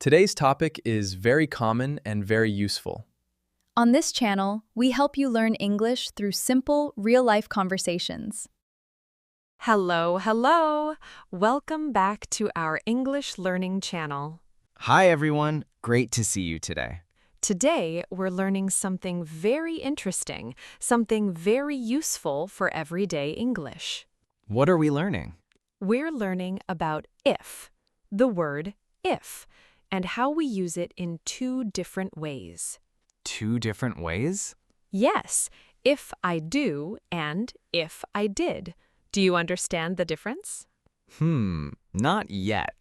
Today's topic is very common and very useful. On this channel, we help you learn English through simple, real-life conversations. Hello, hello! Welcome back to our English learning channel. Hi everyone, great to see you today. Today, we're learning something very interesting, something very useful for everyday English. What are we learning? We're learning about if, the word if, and how we use it in two different ways. Two different ways? Yes, if I do and if I did. Do you understand the difference? Not yet.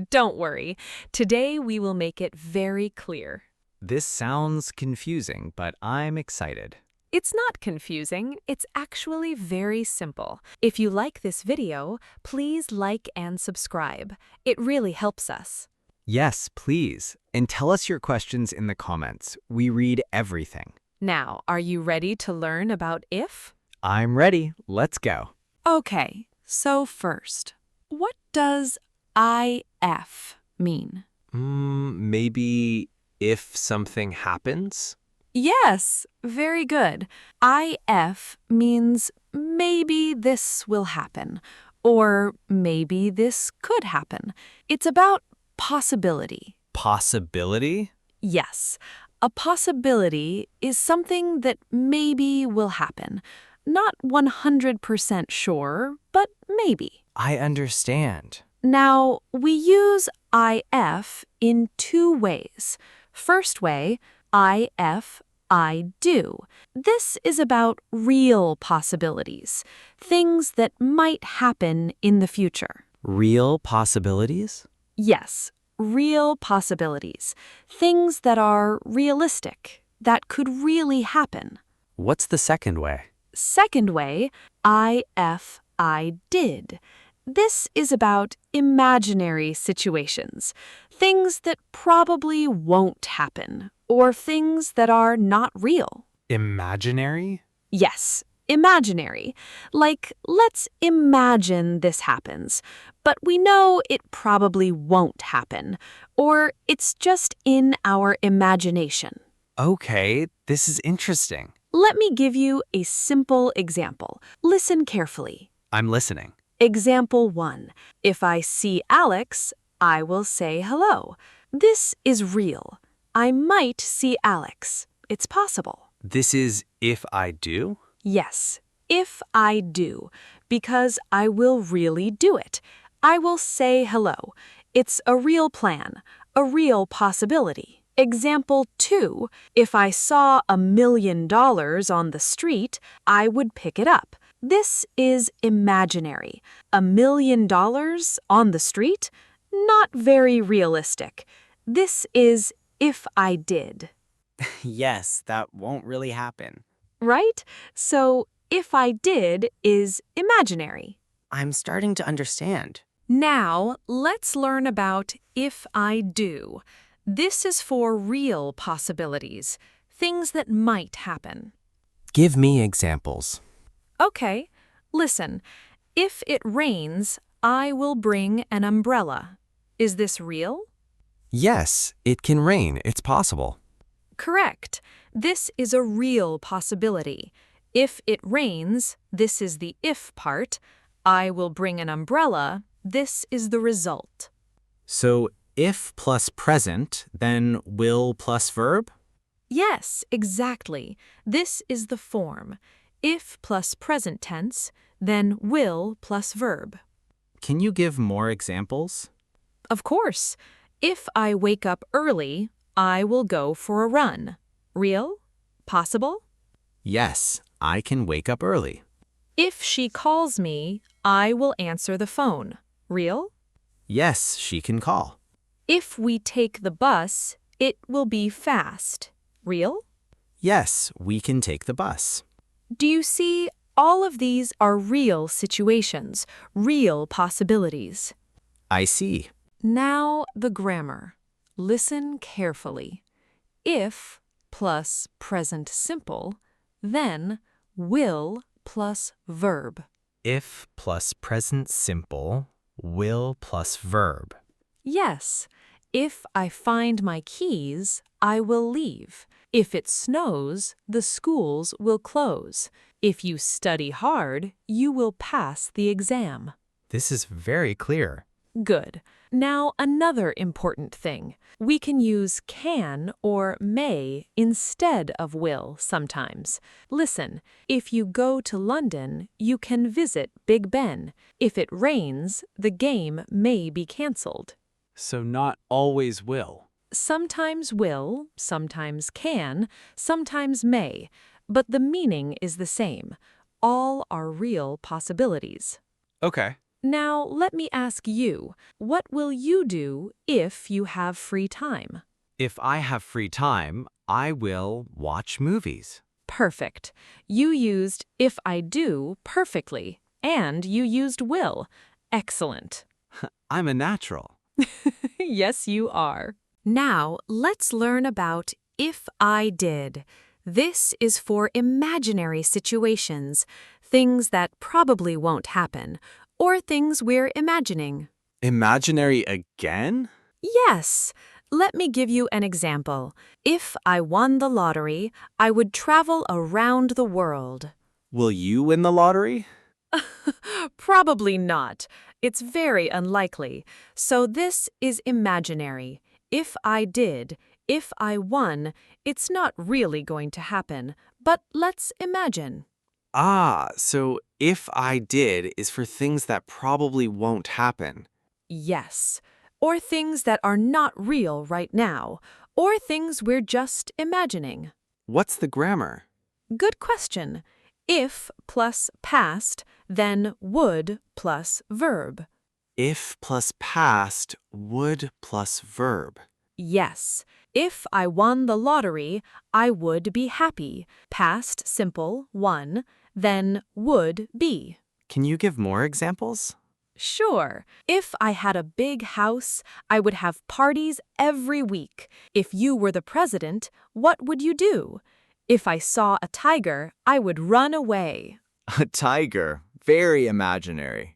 Don't worry. Today we will make it very clear. This sounds confusing, but I'm excited. It's not confusing. It's actually very simple. If you like this video, please like and subscribe. It really helps us. Yes, please. And tell us your questions in the comments. We read everything. Now, are you ready to learn about if? I'm ready. Let's go. Okay, so first, what does IF mean? Maybe if something happens? Yes, very good. IF means maybe this will happen, or maybe this could happen. It's about possibility. Possibility? Yes, a possibility is something that maybe will happen. Not 100% sure, but maybe. I understand. Now, we use IF in two ways. First way, IF, I do. This is about real possibilities, things that might happen in the future. Real possibilities? Yes, real possibilities, things that are realistic, that could really happen. What's the second way? Second way, IF, I did. This is about imaginary situations, things that probably won't happen, or things that are not real. Imaginary? Yes, imaginary. Like, let's imagine this happens, but we know it probably won't happen, or it's just in our imagination. Okay, this is interesting. Let me give you a simple example. Listen carefully. I'm listening. Example 1. If I see Alex, I will say hello. This is real. I might see Alex. It's possible. This is if I do? Yes, if I do, because I will really do it. I will say hello. It's a real plan, a real possibility. Example 2. If I saw $1 million on the street, I would pick it up. This is imaginary. $1 million on the street? Not very realistic. This is if I did. Yes, that won't really happen. Right? So, if I did is imaginary. I'm starting to understand. Now, let's learn about if I do. This is for real possibilities, things that might happen. Give me examples. Okay, listen. If it rains, I will bring an umbrella. Is this real? Yes, it can rain. It's possible. Correct. This is a real possibility. If it rains, this is the if part. I will bring an umbrella. This is the result. So if plus present, then will plus verb? Yes, exactly. This is the form. If plus present tense, then will plus verb. Can you give more examples? Of course. If I wake up early, I will go for a run. Real? Possible? Yes, I can wake up early. If she calls me, I will answer the phone. Real? Yes, she can call. If we take the bus, it will be fast. Real? Yes, we can take the bus. Do you see? All of these are real situations, real possibilities. I see. Now the grammar. Listen carefully. If plus present simple, then will plus verb. If plus present simple, will plus verb. Yes. If I find my keys, I will leave. If it snows, the schools will close. If you study hard, you will pass the exam. This is very clear. Good. Now, another important thing. We can use can or may instead of will sometimes. Listen, if you go to London, you can visit Big Ben. If it rains, the game may be cancelled. So not always will. Sometimes will, sometimes can, sometimes may, but the meaning is the same. All are real possibilities. Okay. Now, let me ask you, what will you do if you have free time? If I have free time, I will watch movies. Perfect. You used if I do perfectly, and you used will. Excellent. I'm a natural. Yes, you are. Now, let's learn about if I did. This is for imaginary situations, things that probably won't happen, or things we're imagining. Imaginary again? Yes. Let me give you an example. If I won the lottery, I would travel around the world. Will you win the lottery? Probably not. It's very unlikely. So this is imaginary. If I did, if I won, it's not really going to happen. But let's imagine. Ah, so if I did is for things that probably won't happen. Yes. Or things that are not real right now. Or things we're just imagining. What's the grammar? Good question. If plus past, then would plus verb. If plus past, would plus verb. Yes. If I won the lottery, I would be happy. Past simple, won, then would be. Can you give more examples? Sure. If I had a big house, I would have parties every week. If you were the president, what would you do? If I saw a tiger, I would run away. A tiger. Very imaginary.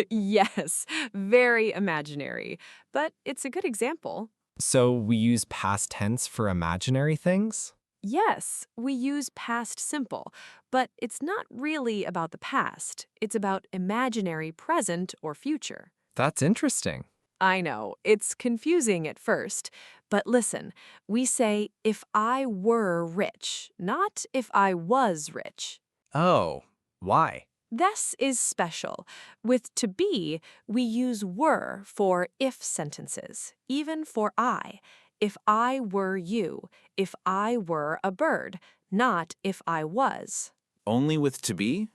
Yes, very imaginary. But it's a good example. So we use past tense for imaginary things? Yes, we use past simple, but it's not really about the past. It's about imaginary present or future. That's interesting. I know, it's confusing at first, but listen, we say if I were rich, not if I was rich. Oh, why? This is special. With to be, we use were for if sentences, even for I. If I were you, if I were a bird, not if I was. Only with to be?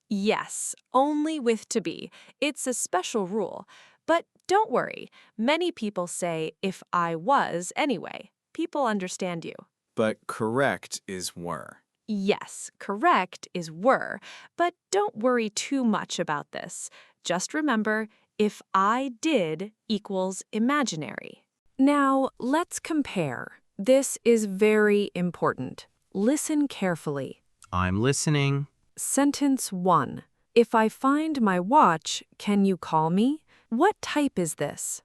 Yes, only with to be. It's a special rule. But don't worry, many people say if I was anyway. People understand you. But correct is were. Yes, correct is were, but don't worry too much about this. Just remember, if I did equals imaginary. Now, let's compare. This is very important. Listen carefully. I'm listening. Sentence 1. If I find my watch, can you call me? What type is this?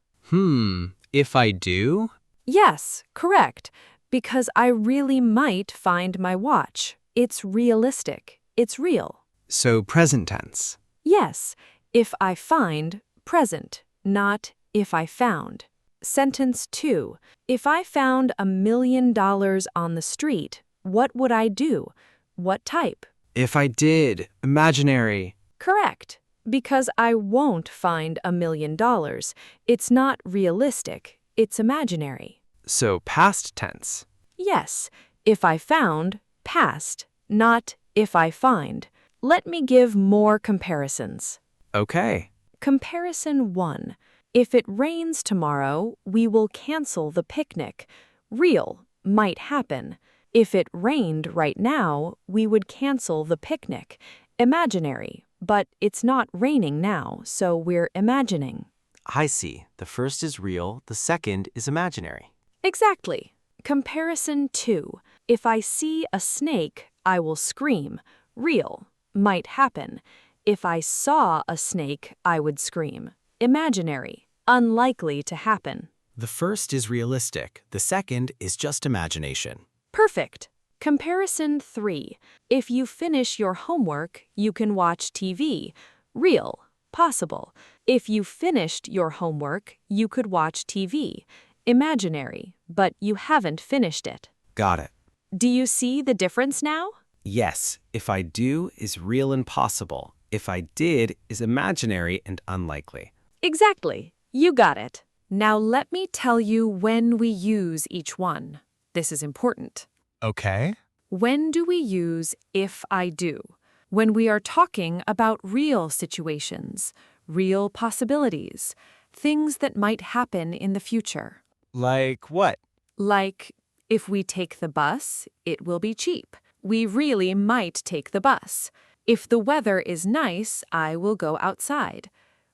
If I do? Yes, correct. Because I really might find my watch. It's realistic. It's real. So present tense. Yes, if I find, present, not if I found. Sentence 2. If I found $1 million on the street, what would I do? What type? If I did, imaginary. Correct. Because I won't find $1 million. It's not realistic. It's imaginary. So past tense. Yes, if I found, past, not if I find. Let me give more comparisons. Okay. Comparison 1. If it rains tomorrow, we will cancel the picnic. Real, might happen. If it rained right now, we would cancel the picnic. Imaginary, but it's not raining now, so we're imagining. I see. The first is real, the second is imaginary. Exactly. Comparison 2. If I see a snake, I will scream. Real, might happen. If I saw a snake, I would scream. Imaginary, unlikely to happen. The first is realistic, the second is just imagination. Perfect. Comparison 3. If you finish your homework, you can watch TV. Real, possible. If you finished your homework, you could watch TV. Imaginary, but you haven't finished it. Got it. Do you see the difference now? Yes, if I do is real and possible. If I did is imaginary and unlikely. Exactly. You got it. Now let me tell you when we use each one. This is important. Okay. When do we use if I do? When we are talking about real situations, real possibilities, things that might happen in the future. Like what? Like, if we take the bus, it will be cheap. We really might take the bus. If the weather is nice, I will go outside.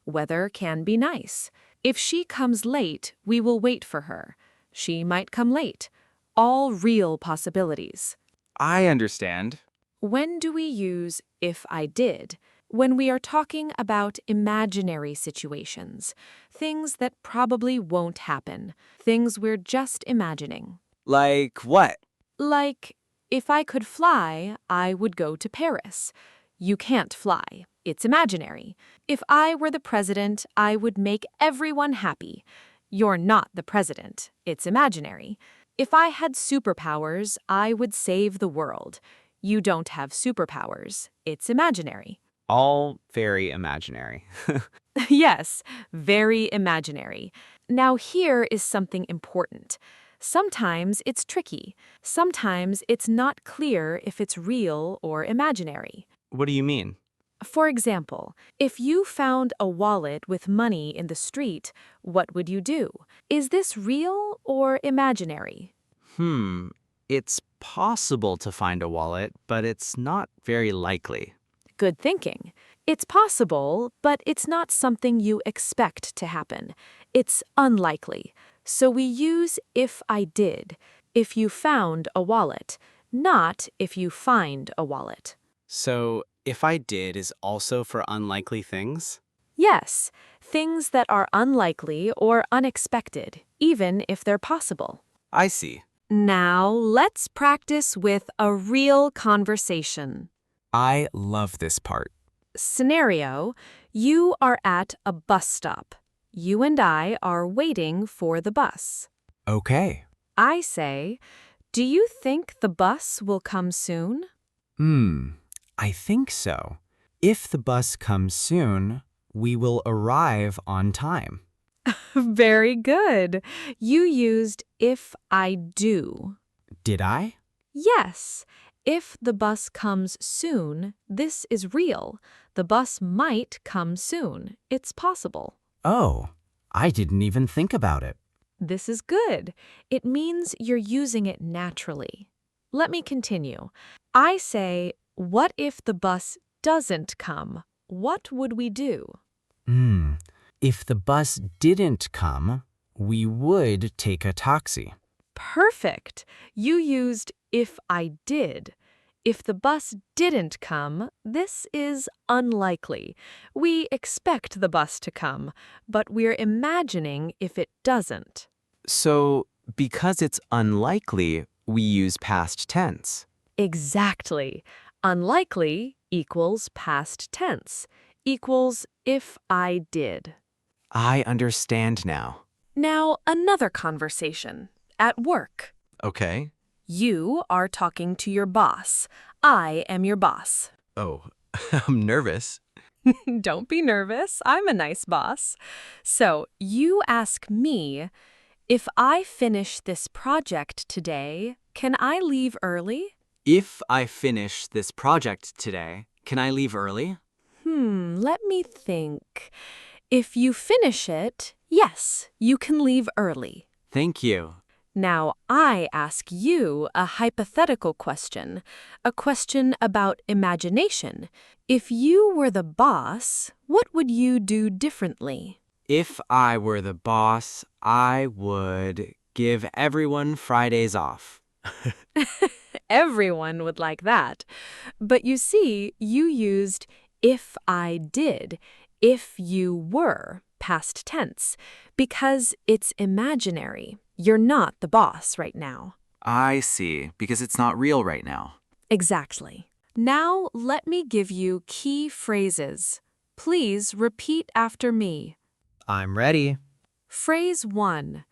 Weather can be nice. If she comes late, we will wait for her. She might come late. All real possibilities. I understand. When do we use if I did? When we are talking about imaginary situations, things that probably won't happen, things we're just imagining. Like what? Like, if I could fly, I would go to Paris. You can't fly. It's imaginary. If I were the president, I would make everyone happy. You're not the president. It's imaginary. If I had superpowers, I would save the world. You don't have superpowers. It's imaginary. All very imaginary. Yes, very imaginary. Now here is something important. Sometimes it's tricky. Sometimes it's not clear if it's real or imaginary. What do you mean? For example, if you found a wallet with money in the street, what would you do? Is this real or imaginary? It's possible to find a wallet, but it's not very likely. Good thinking. It's possible, but it's not something you expect to happen. It's unlikely. So we use if I did, if you found a wallet, not if you find a wallet. So, if I did is also for unlikely things? Yes, things that are unlikely or unexpected, even if they're possible. I see. Now, let's practice with a real conversation. I love this part. Scenario, you are at a bus stop. You and I are waiting for the bus. Okay. I say, do you think the bus will come soon? I think so. If the bus comes soon, we will arrive on time. Very good. You used if I do. Did I? Yes. If the bus comes soon, this is real. The bus might come soon. It's possible. Oh, I didn't even think about it. This is good. It means you're using it naturally. Let me continue. I say, what if the bus doesn't come? What would we do? If the bus didn't come, we would take a taxi. Perfect. You used if I did. If the bus didn't come, this is unlikely. We expect the bus to come, but we're imagining if it doesn't. So, because it's unlikely, we use past tense. Exactly. Unlikely equals past tense, equals if I did. I understand now. Now, another conversation. At work. Okay. You are talking to your boss. I am your boss. Oh, I'm nervous. Don't be nervous. I'm a nice boss. So, you ask me, if I finish this project today, can I leave early? If I finish this project today, can I leave early? Let me think. If you finish it, yes, you can leave early. Thank you. Now, I ask you a hypothetical question, a question about imagination. If you were the boss, what would you do differently? If I were the boss, I would give everyone Fridays off. Everyone would like that. But you see, you used if I did, if you were, past tense because it's imaginary. You're not the boss right now. I see, because it's not real right now. Exactly. Now let me give you key phrases. Please repeat after me. I'm ready. Phrase 1.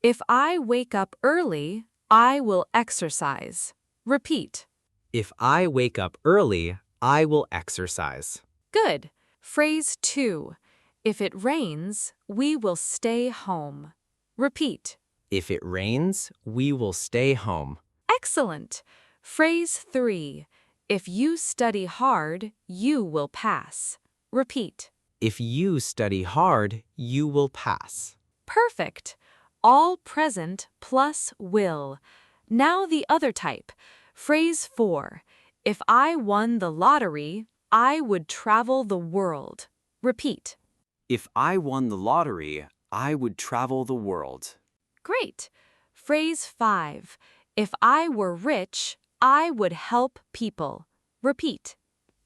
If I wake up early, I will exercise. Repeat. If I wake up early, I will exercise. Good. Phrase 2. If it rains, we will stay home. Repeat. If it rains, we will stay home. Excellent. Phrase 3. If you study hard, you will pass. Repeat. If you study hard, you will pass. Perfect. All present plus will. Now the other type. Phrase 4. If I won the lottery, I would travel the world. Repeat. If I won the lottery, I would travel the world. Great. Phrase 5. If I were rich, I would help people. Repeat.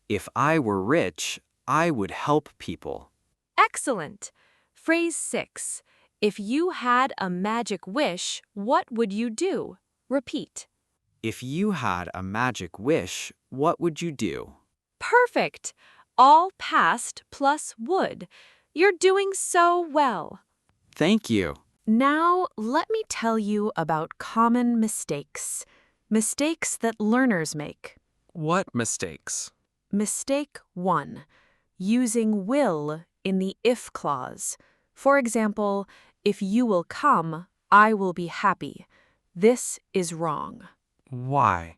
If I were rich, I would help people. Excellent. Phrase 6. If you had a magic wish, what would you do? Repeat. If you had a magic wish, what would you do? Perfect. All past plus would. You're doing so well. Thank you. Now, let me tell you about common mistakes. Mistakes that learners make. What mistakes? Mistake 1. Using will in the if clause. For example, if you will come, I will be happy. This is wrong. Why?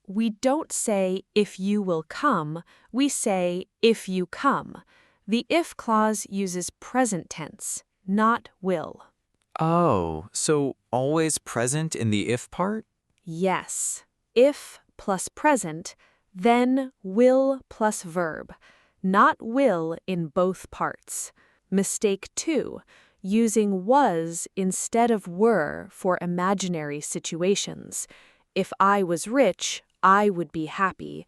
We don't say if you will come, we say if you come. The if clause uses present tense, not will. Oh, so always present in the if part? Yes, if plus present, then will plus verb, not will in both parts. Mistake 2, using was instead of were for imaginary situations. If I was rich, I would be happy.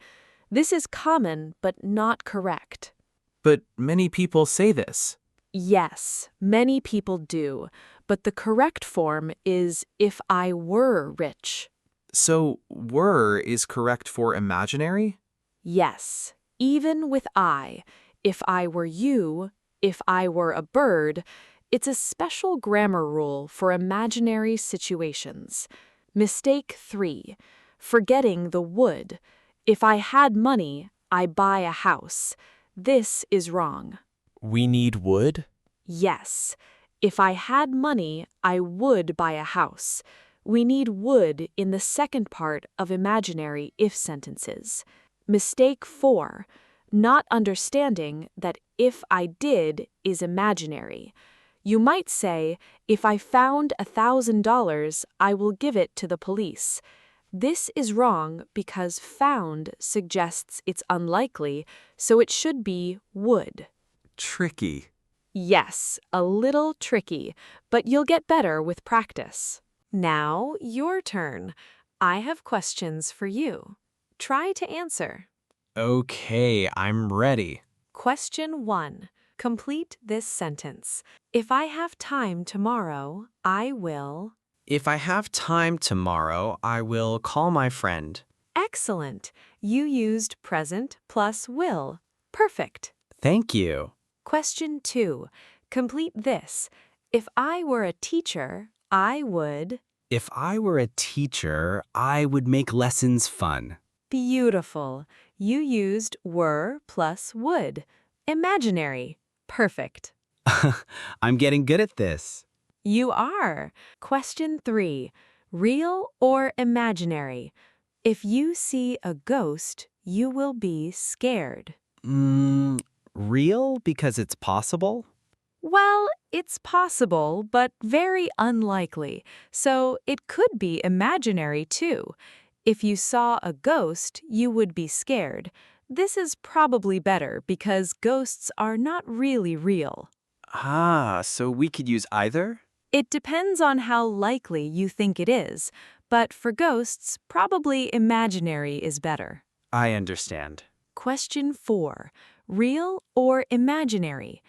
This is common but not correct. But many people say this. Yes, many people do, but the correct form is if I were rich. So were is correct for imaginary? Yes, even with I, if I were you, if I were a bird, it's a special grammar rule for imaginary situations. Mistake 3, forgetting the would. If I had money, I buy a house. This is wrong. We need would? Yes, if I had money, I would buy a house. We need would in the second part of imaginary if sentences. Mistake 4, not understanding that if I did is imaginary. You might say, if I found $1,000, I will give it to the police. This is wrong because found suggests it's unlikely, so it should be would. Tricky. Yes, a little tricky, but you'll get better with practice. Now, your turn. I have questions for you. Try to answer. Okay, I'm ready. Question 1. Complete this sentence. If I have time tomorrow, I will... If I have time tomorrow, I will call my friend. Excellent. You used present plus will. Perfect. Thank you. Question 2. Complete this. If I were a teacher, I would... If I were a teacher, I would make lessons fun. Beautiful. You used were plus would. Imaginary. Perfect. I'm getting good at this. You are. Question 3. Real or imaginary? If you see a ghost, you will be scared. Real because it's possible? Well, it's possible, but very unlikely, so it could be imaginary too. If you saw a ghost, you would be scared. This is probably better because ghosts are not really real. Ah, so we could use either? It depends on how likely you think it is, but for ghosts, probably imaginary is better. I understand. Question 4. Real or imaginary?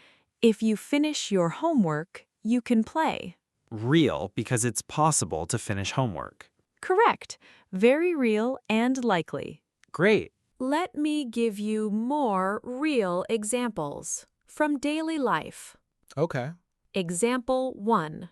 If you finish your homework, you can play. Real, because it's possible to finish homework. Correct. Very real and likely. Great. Let me give you more real examples from daily life. Okay. Example 1.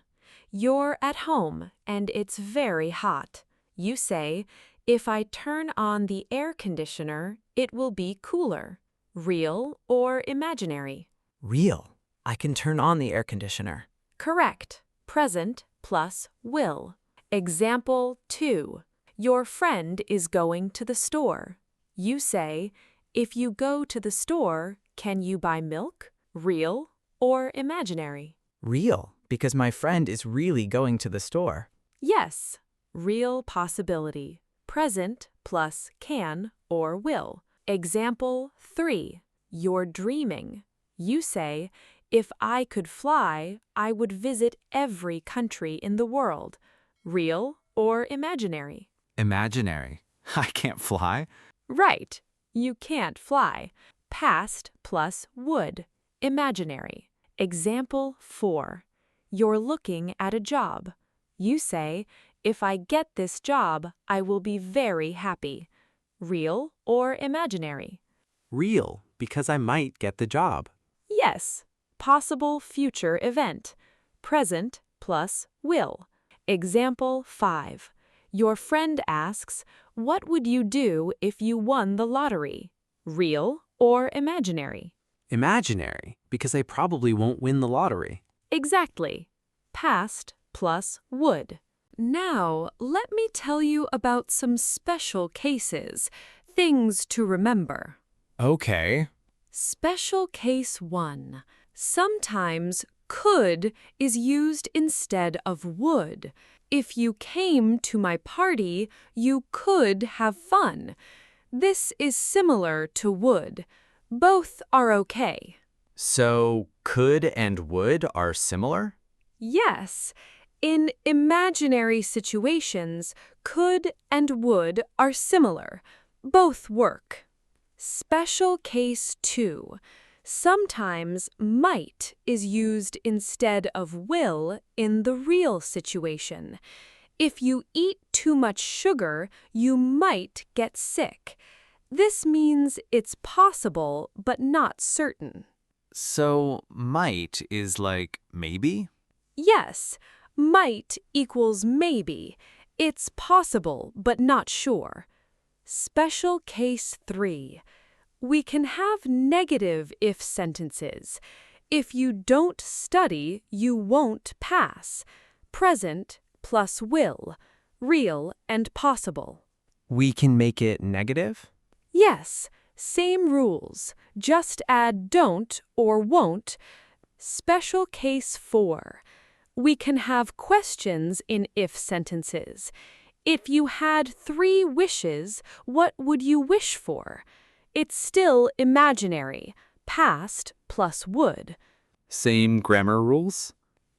You're at home and it's very hot. You say, if I turn on the air conditioner, it will be cooler. Real or imaginary? Real. I can turn on the air conditioner. Correct. Present plus will. Example 2. Your friend is going to the store. You say, if you go to the store, can you buy milk? Real or imaginary? Real, because my friend is really going to the store. Yes. Real possibility. Present plus can or will. Example 3. You're dreaming. You say, if I could fly, I would visit every country in the world. Real or imaginary? Imaginary. I can't fly. Right. You can't fly. Past plus would. Imaginary. Example 4. You're looking at a job. You say, if I get this job, I will be very happy. Real or imaginary? Real, because I might get the job. Yes. Possible future event. Present plus will. Example 5. Your friend asks, what would you do if you won the lottery? Real or imaginary? Imaginary, because I probably won't win the lottery. Exactly. Past plus would. Now, let me tell you about some special cases, things to remember. Okay. Special case 1. Sometimes could is used instead of would. If you came to my party, you could have fun. This is similar to would. Both are okay. So, could and would are similar? Yes, in imaginary situations, could and would are similar. Both work. Special case 2. Sometimes might is used instead of will in the real situation. If you eat too much sugar, you might get sick. This means it's possible but not certain. So, might is like maybe? Yes, might equals maybe. It's possible but not sure. Special case 3. We can have negative if sentences. If you don't study, you won't pass. Present plus will. Real and possible. We can make it negative? Yes, same rules. Just add don't or won't. Special case 4. We can have questions in if sentences. If you had 3 wishes, what would you wish for? It's still imaginary. Past plus would. Same grammar rules?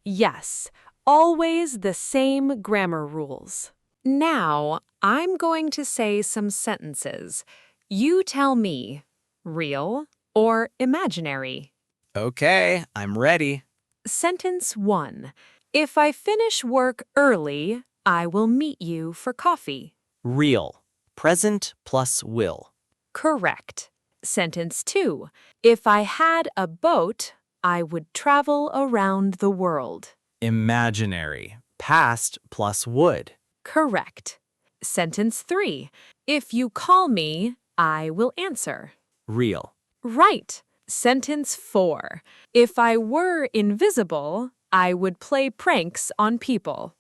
Yes, always the same grammar rules. Now, I'm going to say some sentences. You tell me, real or imaginary? Okay, I'm ready. Sentence 1. If I finish work early, I will meet you for coffee. Real. Present plus will. Correct. Sentence 2. If I had a boat, I would travel around the world. Imaginary. Past plus would. Correct. Sentence 3. If you call me, I will answer. Real. Right. Sentence 4. If I were invisible, I would play pranks on people.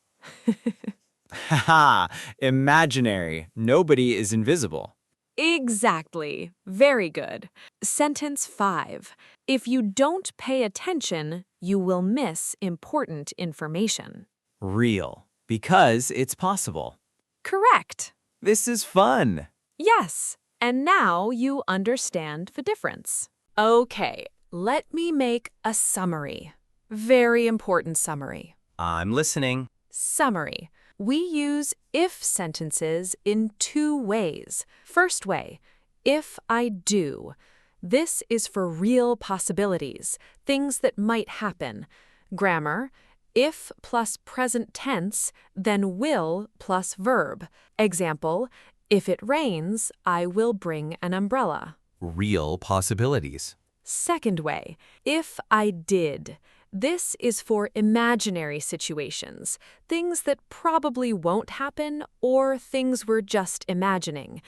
Haha, imaginary. Nobody is invisible. Exactly. Very good. Sentence 5. If you don't pay attention, you will miss important information. Real. Because it's possible. Correct. This is fun. Yes. And now you understand the difference. Okay, let me make a summary. Very important summary. I'm listening. Summary. We use if sentences in 2 ways. First way, if I do. This is for real possibilities, things that might happen. Grammar: if plus present tense, then will plus verb. Example: if it rains, I will bring an umbrella. Real possibilities. Second way: if I did. This is for imaginary situations, things that probably won't happen or things we're just imagining.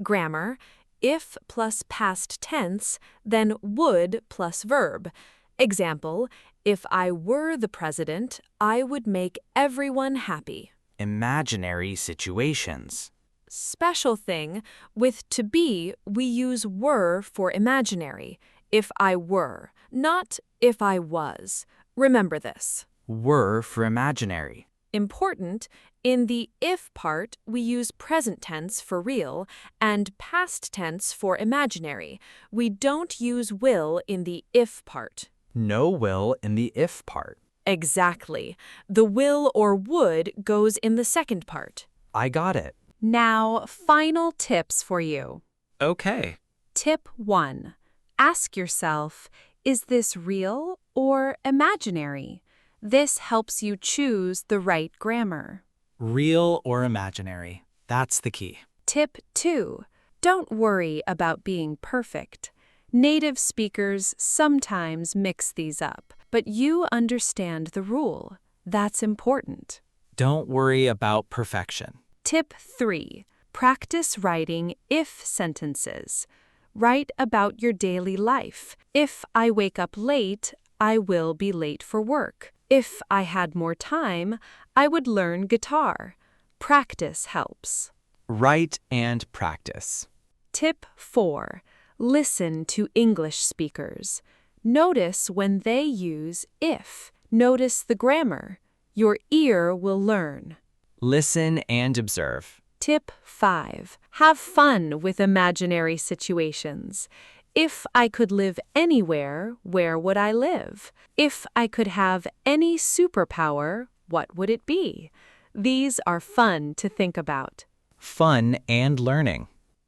Grammar: if plus past tense, then would plus verb. Example: if I were the president, I would make everyone happy. Imaginary situations. Special thing: with to be, we use were for imaginary. If I were, not if I was. Remember this. Were for imaginary. Important: in the if part, we use present tense for real and past tense for imaginary. We don't use will in the if part. No will in the if part. Exactly. The will or would goes in the second part. I got it. Now, final tips for you. Okay. Tip 1. Ask yourself, is this real or imaginary? This helps you choose the right grammar. Real or imaginary. That's the key. Tip 2. Don't worry about being perfect. Native speakers sometimes mix these up, but you understand the rule. That's important. Don't worry about perfection. Tip 3. Practice writing if sentences. Write about your daily life. If I wake up late, I will be late for work. If I had more time, I would learn guitar. Practice helps. Write and practice. Tip 4. Listen to English speakers. Notice when they use if. Notice the grammar. Your ear will learn. Listen and observe. Tip 5. Have fun with imaginary situations. If I could live anywhere, where would I live? If I could have any superpower, what would it be? These are fun to think about. Fun and learning.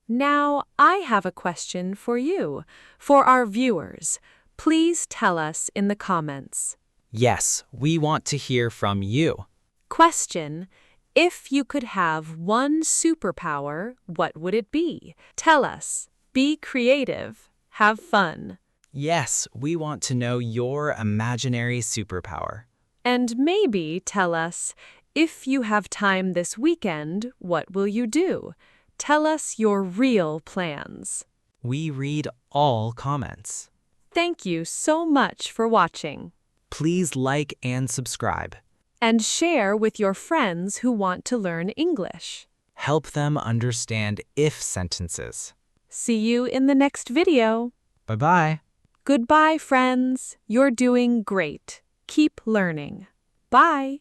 Now, I have a question for you, for our viewers. Please tell us in the comments. Yes, we want to hear from you. Question: if you could have one superpower, what would it be? Tell us. Be creative. Have fun. Yes, we want to know your imaginary superpower. And maybe tell us, if you have time this weekend, what will you do? Tell us your real plans. We read all comments. Thank you so much for watching. Please like and subscribe. And share with your friends who want to learn English. Help them understand if sentences. See you in the next video. Bye-bye. Goodbye, friends. You're doing great. Keep learning. Bye.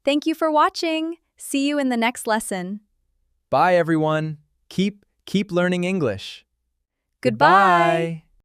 Thank you for watching. See you in the next lesson. Bye, everyone. Keep learning English. Goodbye.